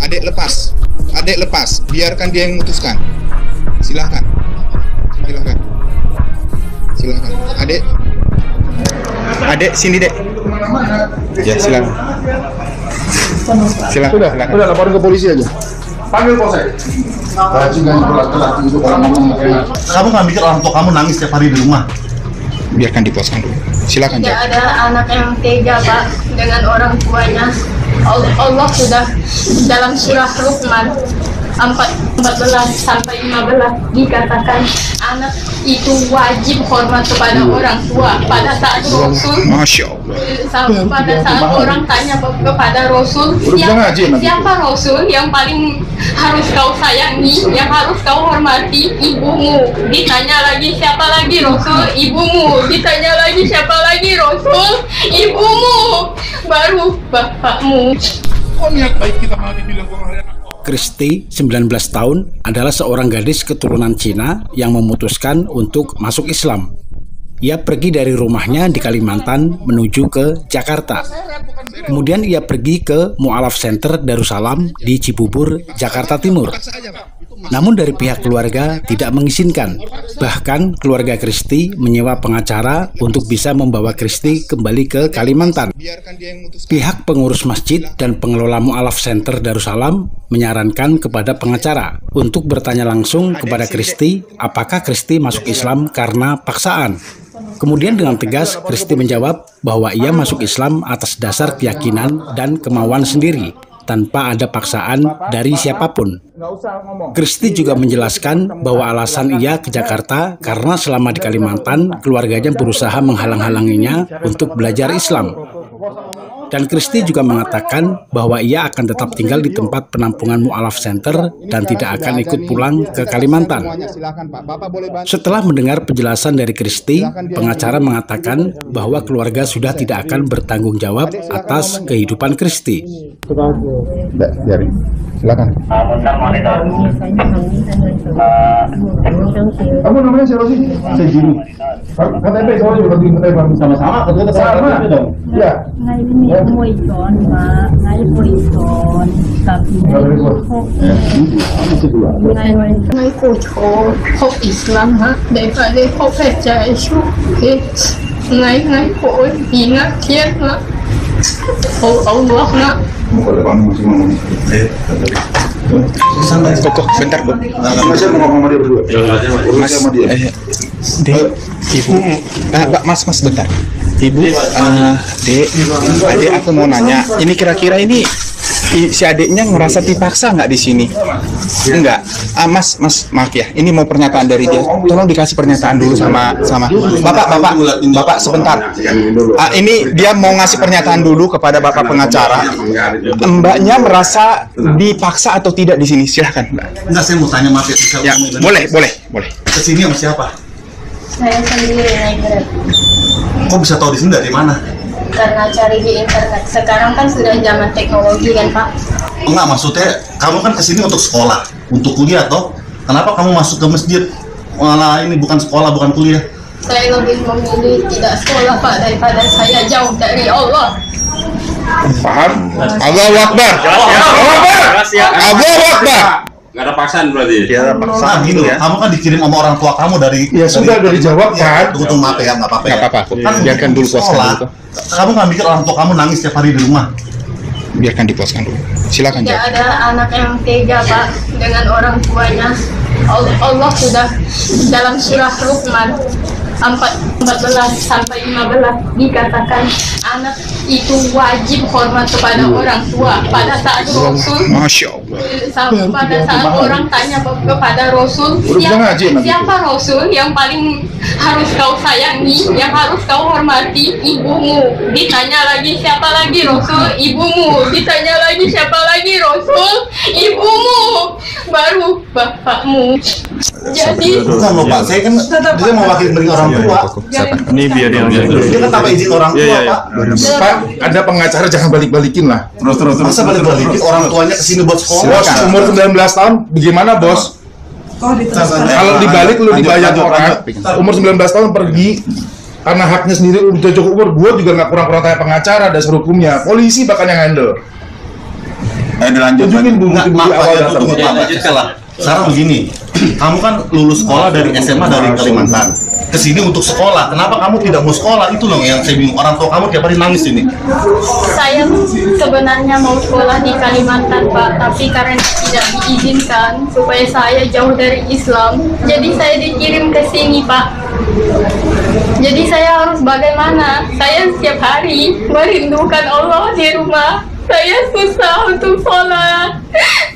Adek lepas. Adek lepas. Biarkan dia yang memutuskan. Silahkan. Silahkan. Silahkan. Adek. Adek sini, Dek. Ya, silakan. Silakan. Udah laporin ke polisi aja. Panggil polsek. Bajingan laki-laki itu orang ngomong enak. Kamu nggak mikir orang tua kamu nangis setiap hari di rumah? Biarkan dipuaskan dulu. Silakan. Tidak ada anak yang tega, Pak, dengan orang tuanya. Allah sudah dalam surah Luqman 14 sampai 15 dikatakan anak itu wajib hormat kepada orang tua. Pada saat Rasul, Masya Allah. pada saat orang tanya kepada Rasul, siapa Rasul yang paling harus kau sayangi, yang harus kau hormati? Ibumu. Ditanya lagi siapa lagi? Rasul. Ibumu. Ditanya lagi siapa lagi? Rasul. Ibumu. Baru bapakmu. Kok niat baik kita malah dibilang kurang enak? Kristi, 19 tahun, adalah seorang gadis keturunan Cina yang memutuskan untuk masuk Islam. Ia pergi dari rumahnya di Kalimantan menuju ke Jakarta. Kemudian ia pergi ke Mu'alaf Center Darussalam di Cibubur, Jakarta Timur. Namun dari pihak keluarga tidak mengizinkan. Bahkan keluarga Kristi menyewa pengacara untuk bisa membawa Kristi kembali ke Kalimantan. Pihak pengurus masjid dan pengelola Mu'alaf Center Darussalam menyarankan kepada pengacara untuk bertanya langsung kepada Kristi apakah Kristi masuk Islam karena paksaan. Kemudian dengan tegas Kristi menjawab bahwa ia masuk Islam atas dasar keyakinan dan kemauan sendiri, tanpa ada paksaan dari siapapun. Kristi juga menjelaskan bahwa alasan ia ke Jakarta karena selama di Kalimantan, keluarganya berusaha menghalang-halanginya untuk belajar Islam. Dan Kristi juga mengatakan bahwa ia akan tetap tinggal di tempat penampungan Mu'alaf Center dan tidak akan ikut pulang ke Kalimantan. Setelah mendengar penjelasan dari Kristi, pengacara mengatakan bahwa keluarga sudah tidak akan bertanggung jawab atas kehidupan Kristi. Biarin. Silakan. Kamu namanya siapa sih? Sejini. KTP soalnya juga bikin KTP sama-sama. Sama dong. Iya. Ngày mùi con mà ngày mùi con tapi Ngày cô cho học Islam ha, để phải để học phải chạy xuống. Ngày cô ingat thiệt ha. Allah na. Kok bentar, Bu. Saya mau ngomong sama dia berdua. Mas, Dek, Ibu, Mas, bentar. Ibu, Dek, Adek aku mau nanya, ini kira-kira ini si adiknya ngerasa dipaksa nggak di sini? Enggak. Mas, maaf ya, ini mau pernyataan dari dia. Tolong dikasih pernyataan dulu sama Bapak sebentar. Ini dia mau ngasih pernyataan dulu kepada Bapak pengacara. Mbaknya merasa dipaksa atau tidak di sini? Silahkan, Mbak. Enggak, saya mau tanya maaf Ya, ya. boleh. Kesini sama siapa? Saya sendiri naik Grab. Kok bisa tahu di sini dari mana? Karena cari di internet. Sekarang kan sudah zaman teknologi kan, Pak. Enggak, maksudnya kamu kan kesini untuk sekolah, untuk kuliah toh? Kenapa kamu masuk ke masjid? Malah ini bukan sekolah, bukan kuliah. Saya lebih memilih tidak sekolah, Pak, daripada saya jauh dari Allah. Paham? Allahu Akbar. Allahu Akbar. Nggak ada paksaan berarti? Ya, paksa gitu ya. Kamu kan dikirim sama orang tua kamu dari... Ya sudah, udah dijawab kan? Tunggu maaf ya, nggak apa-apa ya. Nggak apa-apa. Kan Biarkan dulu puaskan sekolah. dulu. Kamu nggak mikir orang tua kamu nangis setiap hari di rumah? Biarkan dipuaskan dulu. Silakan. Tidak ada anak yang tega, Pak, dengan orang tuanya. Allah sudah dalam surah Luqman 14 sampai 15 dikatakan anak itu wajib hormat kepada orang tua. Pada saat Rasul, Masya Allah. pada saat orang tanya kepada Rasul, siapa Rasul yang paling harus kau sayangi, yang harus kau hormati? Ibumu. Ditanya lagi siapa lagi? Rasul. Ibumu. Ditanya lagi siapa lagi? Rasul. Ibumu. Baru bapakmu. Jadi Bukan loh Pak, saya kan dia mau wakil dari orang tua. Ini biar dia Dia kan tanpa izin orang tua, Pak. Pak, ada pengacara jangan balik-balikin lah. Terus. Masa balik-balikin orang tuanya kesini buat sekolah? Bos, umur 19 tahun, bagaimana bos? Kalau dibalik lu dibayar orang, umur 19 tahun pergi karena haknya sendiri udah cukup umur, gue juga nggak kurang-kurang tanya pengacara dasar hukumnya, polisi bakal yang handle. Dilanjut. Tunjukin bukti-bukti awal datang. Lanjutkan lah. Sekarang begini, kamu kan lulus sekolah dari SMA dari Kalimantan kesini untuk sekolah. Kenapa kamu tidak mau sekolah? Itu loh yang saya bingung. Orang tua kamu tiap hari nangis ini. Saya sebenarnya mau sekolah di Kalimantan, Pak, tapi karena tidak diizinkan supaya saya jauh dari Islam, jadi saya dikirim ke sini, Pak. Jadi saya harus bagaimana? Saya setiap hari merindukan Allah di rumah. Saya susah untuk sholat.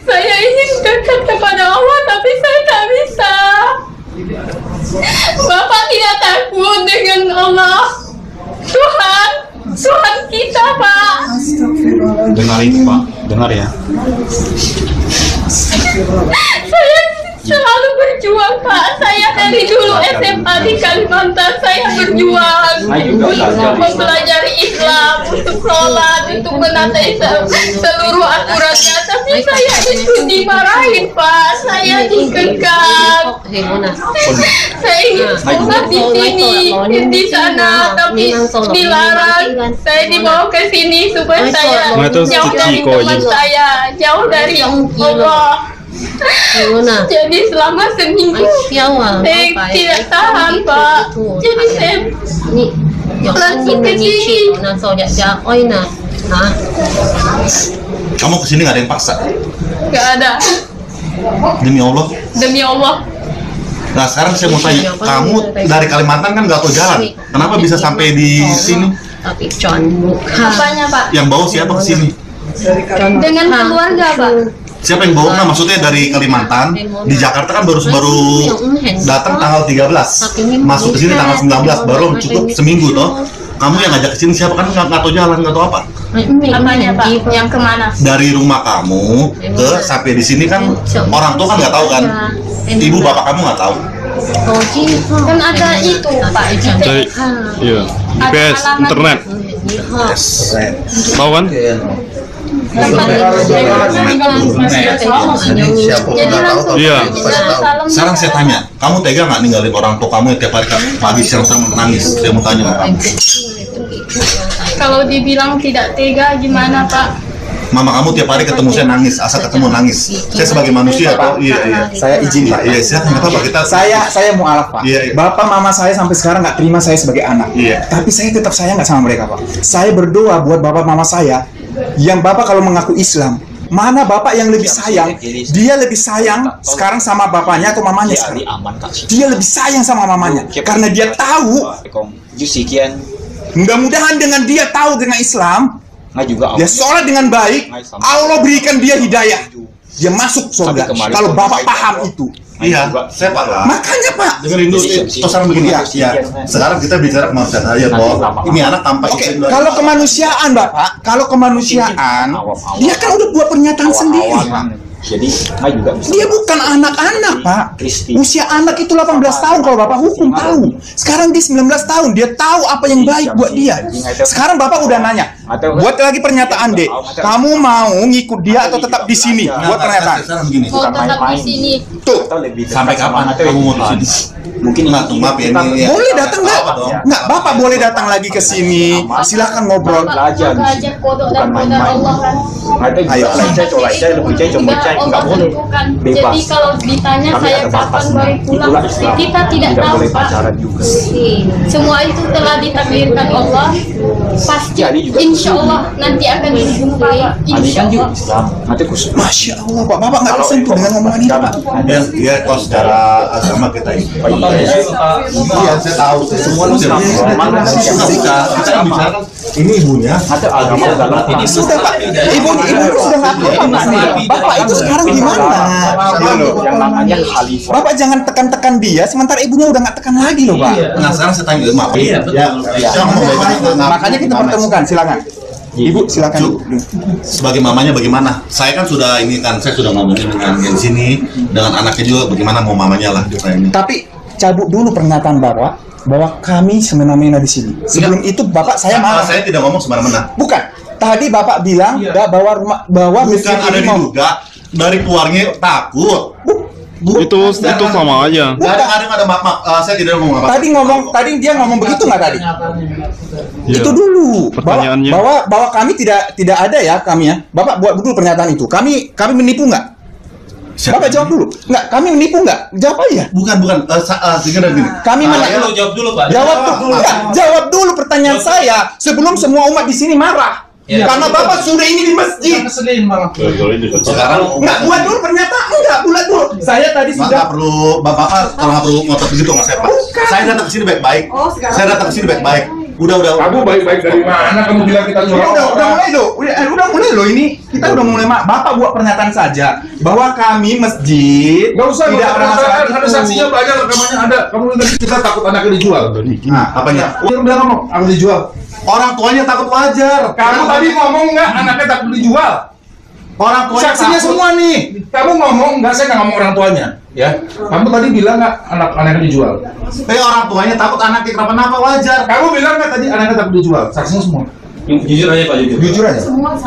Saya ingin dekat kepada Allah, tapi saya tak bisa. Bapak tidak takut dengan Allah, Tuhan kita, Pak. Dengar ini, Pak. Dengar ya. Saya selalu berjuang, Pak. Saya dari dulu SMA di Kalimantan, saya berjuang untuk mempelajari Islam, untuk sholat, untuk menata seluruh aturannya. Tapi saya itu dimarahin, Pak. Saya dikekang. Saya ingin sekolah di sini, di sana, tapi dilarang. Saya dibawa ke sini supaya saya jauh dari teman saya, jauh dari Allah. Jadi selama seminggu saya tidak tahan, Pak. Jadi saya langsung ke sini. Kamu kesini nggak ada yang paksa? Gak ada. Demi Allah. Demi Allah. Nah sekarang saya mau tanya, kamu dari Kalimantan kan nggak tahu jalan. Kenapa bisa sampai di sini? Apanya, Pak? Yang bawa siapa ke sini? Dengan keluarga, Pak. Siapa yang bawa? Nah, maksudnya dari Kalimantan di Jakarta kan baru datang tanggal 13, masuk ke sini tanggal 19, baru cukup seminggu toh. Kamu yang ngajak ke sini siapa? Kan nggak tahu jalan, nggak tahu apa. Apanya, Pak? Yang kemana? Dari rumah kamu ke sampai di sini kan orang tua kan nggak tahu kan. Ibu bapak kamu nggak tahu. Kan ada itu, Pak. Cari, iya, GPS, internet. Tahu kan? Iya. Sekarang saya tanya, kamu tega nggak ninggalin orang tua kamu yang tiap hari pagi siang menangis? Saya mau tanya sama kamu. Kalau dibilang tidak tega gimana, Pak? Mama kamu tiap hari ketemu saya nangis, asal ketemu nangis. Saya sebagai manusia, Pak. Iya. Saya izin, Pak. Iya, silakan. Nggak apa-apa. Kita Saya mau alaf, Pak. Iya. Bapak mama saya sampai sekarang nggak terima saya sebagai anak. Iya. Tapi saya tetap sayang nggak sama mereka, Pak. Saya berdoa buat bapak mama saya, yang bapak kalau mengaku Islam, mana bapak yang lebih sayang? Dia lebih sayang sekarang sama bapaknya atau mamanya sekarang? Dia lebih sayang sama mamanya karena dia tahu. Mudah-mudahan dengan dia tahu dengan Islam, dia sholat dengan baik, Allah berikan dia hidayah, dia masuk surga. Kalau bapak paham itu. Iya, saya paham. Makanya, Pak, dengerin dulu. Sekarang begini ya. Sekarang kita bicara kemanusiaan aja, Pak. Ini anak tanpa Oke, kalau kemanusiaan, Bapak, kalau kemanusiaan, dia kan udah buat pernyataan sendiri. Jadi juga bisa. Dia bukan anak-anak, Pak. Usia anak itu 18 tahun kalau Bapak hukum tahu. Sekarang dia 19 tahun, dia tahu apa yang baik buat dia. Sekarang Bapak udah nanya, buat lagi pernyataan, Dek. Kamu mau ngikut dia atau tetap di sini? Buat pernyataan. Mau tetap di sini. Tuh, sampai kapan kamu mau di sini? Mungkin nggak, maaf ya ini. Boleh datang nggak? Nggak, Bapak boleh datang lagi ke sini. Silakan ngobrol. Belajar kodok dan kodok Allah kan. Ayo, Nggak boleh. Jadi kalau ditanya saya kapan baru pulang, kita tidak tahu, Pak. Semua itu telah ditakdirkan Allah. Pasti, insya Allah nanti akan dijumpa, Pak. Insya Allah. Masya Allah, Pak. Bapak nggak tersentuh dengan omongan ini, Pak. Ya, kalau secara agama kita ini. Iya, saya tahu. Semua kita bicara. Ini ibunya. Ada agama dalam Ini sudah, Pak. Ibu sudah ngaku. Bapak itu sekarang gimana? yang namanya khalifah. Bapak jangan tekan-tekan dia, sementara ibunya udah nggak tekan lagi loh, Pak. Nah, sekarang saya tanya, maaf. Makanya kita pertemukan, silakan. Ibu, silakan. Sebagai mamanya bagaimana? Saya kan sudah ini kan, saya sudah ngomongin dengan yang sini, dengan anaknya juga bagaimana mau mamanya lah ini. Tapi cabut dulu pernyataan Bapak bahwa kami semena-mena di sini. Sebelum itu Bapak saya marah. Saya tidak ngomong semena-mena. Bukan. Tadi Bapak bilang bahwa bukan ada diduga dari keluarga takut. Itu sama aja. Nggak ada Karim, ada Mak. Saya tidak ngomong apa. Tadi dia ngomong begitu nggak tadi? Ya. Itu dulu. Pertanyaannya. Bahwa kami tidak ada ya kami ya. Bapak buat dulu pernyataan itu. Kami menipu nggak? Bapak jawab dulu. Nggak, kami menipu nggak? Jawab aja. Bukan. Gini. Kami Jawab dulu, Pak. Jawab dulu pertanyaan saya sebelum semua umat di sini marah. Ya. Karena Bapak sudah ini di masjid. Sekarang Nggak buat dulu pernyataan, buat dulu. Saya tadi nggak sudah. perlu, Bapak kalau nggak perlu ngotot begitu nggak saya Pak. Saya datang ke sini baik-baik. Udah. Kamu baik-baik dari mana? Kamu bilang kita Udah mulai loh ini. Kita udah mulai, Bapak buat pernyataan saja bahwa kami masjid Gak usah, tidak ada masalah ada itu. saksinya banyak, rekamannya ada. Kamu tadi kita takut anaknya dijual. Nah, apanya? Dia bilang ngomong, aku dijual. Orang tuanya takut wajar. Kamu tadi ngomong nggak anaknya takut dijual? Orang tuanya Saksinya takut. semua nih. Kamu ngomong nggak? Saya nggak ngomong orang tuanya. Ya. Kamu tadi bilang nggak anaknya dijual? Orang tuanya takut anaknya kenapa-napa wajar. Kamu bilang nggak tadi anaknya takut dijual? Saksinya semua. Jujur aja Pak, Jujur aja.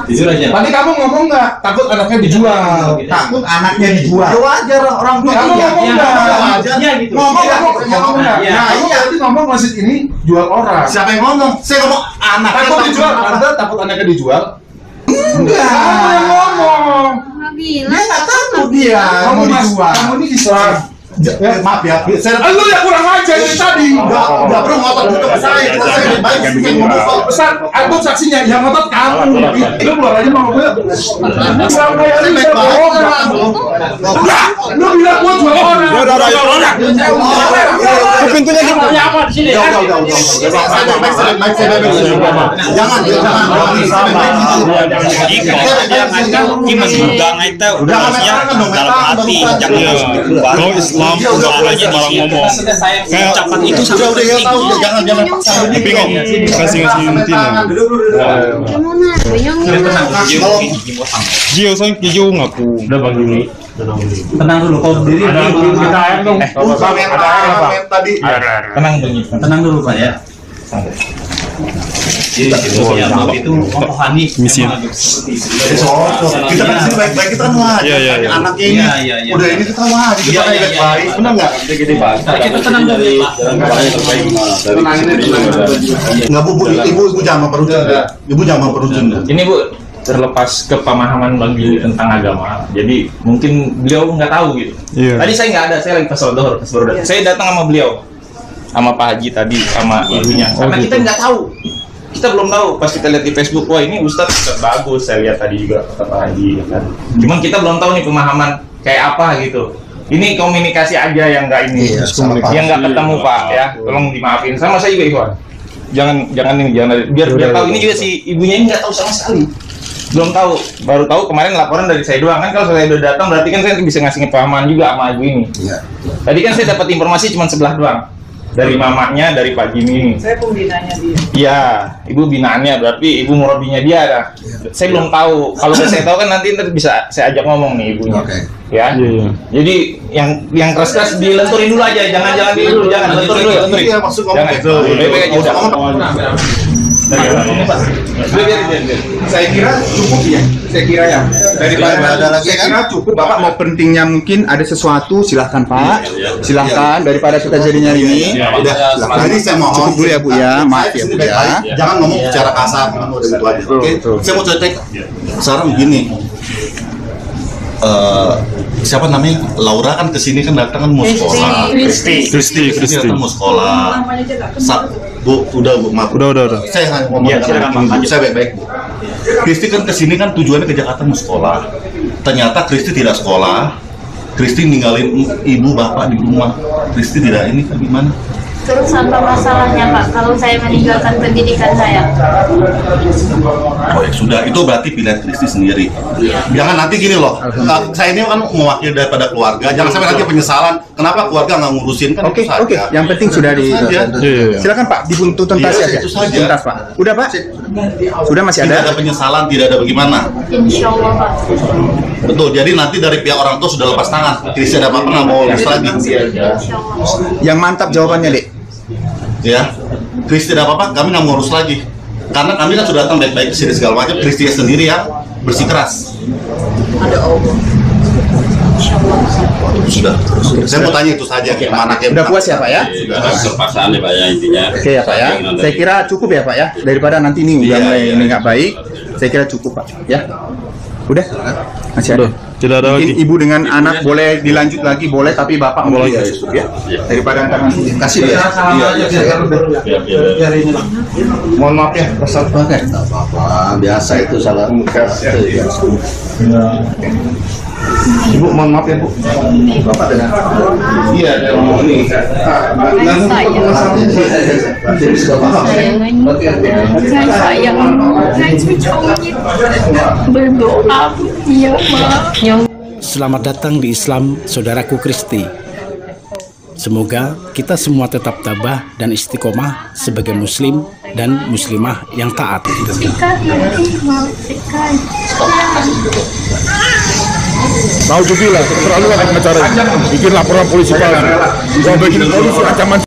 Jujur aja. Tadi kamu ngomong nggak takut anaknya dijual? Takut anaknya dijual. Ya wajar orang tua. Kamu ngomong nggak? Wajar. Ngomong nggak? Ya, Nah, kamu tadi ngomong masjid ini jual orang. Siapa yang ngomong? Saya ngomong anaknya Takut dijual? Anda takut anaknya dijual? Enggak. Kamu yang ngomong. Dia nggak takut dia Kamu mau dijual. Kamu ini Islam. Maaf ya, saya Lu yang kurang ajar dari tadi. nggak perlu ngotot gitu ke saya. Saya baik sih ngomong kok. Besar, aku saksinya yang ngotot kamu. Lu keluar aja mau gue. Kurang kayak lu Baik banget. orang. Lu bilang gua jual orang. Pintunya gimana? Jangan. Kalau Islam udaranya malah ngomong. Kayak ucapan itu Udah ya tahu, jangan paksa. tapi kok kasih inti Jio sang kijau ngaku. Udah bang Juni. Tenang dulu, kau berdiri. Kita air dong. Tadi. Tenang dulu Pak ya. Jadi itu memahami Misi. Kita kan sini baik-baik, kita kan wajib. Iya. Anaknya ini Iya. udah ini kita wajib. Kita baik-baik, benar nggak? Kita tenang dulu ya Pak. Nggak bu, ibu jangan memperujung. Ibu jangan memperujung. Ini Bu, terlepas kepemahaman Bang Billy tentang agama, jadi mungkin beliau nggak tahu gitu. Iya. Tadi saya nggak ada, saya lagi pas baru datang. Saya datang sama beliau, sama Pak Haji tadi, sama ibunya. Karena kita nggak tahu, kita belum tahu. Pas kita lihat di Facebook, wah ini Ustadz bagus, saya lihat tadi juga kata Pak Haji, ya kan. Cuman kita belum tahu nih pemahaman kayak apa gitu. Ini komunikasi aja yang nggak ini, yang nggak ketemu Pak ya. Tolong dimaafin. Sama saya juga Ikhwan. Jangan biar tahu. Ini juga si ibunya ini nggak tahu sama sekali. Belum tahu, baru tahu kemarin laporan dari saya doang kan. Kalau saya udah datang berarti kan saya bisa ngasih pemahaman juga sama ibu ini. Tadi kan saya dapat informasi cuma sebelah doang, dari mamanya, dari Pak Jimmy. Saya pembinanya dia. Iya, ibu binaannya berarti ibu murabinya dia ada. Saya belum tahu. Kalau saya tahu kan nanti bisa saya ajak ngomong nih ibunya. Ya. Jadi yang keras-keras dilenturin dulu aja, jangan dulu, jangan lenturin dulu. Iya, maksud ngomong Jangan. gitu. Baik-baik aja udah. Saya kira cukup ya. Saya kira ya. Daripada saya kira cukup. Bapak mau pentingnya mungkin ada sesuatu, silahkan Pak. Silahkan daripada kita jadinya ini. Jadi saya mohon Cukup dulu ya Bu ya. Maaf ya Bu ya. Jangan ngomong secara kasar, udah gitu aja. Oke. Saya mau cek sekarang begini. Siapa namanya? Laura kan kesini kan datang kan mau sekolah. Kristi. Datang mau sekolah. Bu, udah Bu, maaf. Udah. Saya hanya ngomong saya baik-baik Bu. Kristi kan kesini kan tujuannya ke Jakarta mau sekolah. Ternyata Kristi tidak sekolah. Kristi ninggalin ibu bapak di rumah. Kristi tidak ini kan gimana? Terus apa masalahnya Pak kalau saya meninggalkan pendidikan saya? Oh ya sudah, itu berarti pilihan Kristi sendiri. Jangan nanti gini loh, saya ini kan mewakili daripada keluarga. Jangan sampai nanti penyesalan. Kenapa keluarga nggak ngurusin kan? Oke. Itu saja. Yang penting sudah di. Silakan Pak, dibuntu tuntas Iya, ya. itu saja. Tuntas Pak. Udah Pak. Sudah masih Tidak ada. ada penyesalan, tidak ada bagaimana. Insya Allah Pak. Betul. Jadi nanti dari pihak orang tua sudah lepas tangan. Kristi ada apa-apa nggak mau urus lagi. Insya Allah. Yang mantap jawabannya Dek. Ya, Kristi ada apa-apa, kami nggak mau urus lagi. Karena kami kan sudah datang baik-baik ke sini segala macam. Kristi sendiri yang bersikeras. Sudah. Saya mau tanya itu saja. Mana yang Udah puas ya Pak ya? Sudah terpaksaan ya Pak ya intinya. Oke ya Pak ya. Saya kira cukup ya Pak ya. Daripada nanti ini udah mulai ini nggak baik, saya kira cukup Pak. Ya. Udah. Masih ada. Tidak ada Mungkin lagi. ibu dengan anak boleh dilanjut lagi boleh, tapi bapak boleh ya. Daripada ntar nanti kasih ya. Mohon maaf ya, kesal banget. apa-apa, biasa itu salah. Ibu mohon maaf ya Bu. Bapak dengan iya ada ini. Saya berdoa ya Ma. Selamat datang di Islam, saudaraku Kristi. Semoga kita semua tetap tabah dan istiqomah sebagai muslim dan muslimah yang taat. Nauzubillah, terlalu banyak cara. Bikin laporan polisi palsu. Sampai bikin polisi ancaman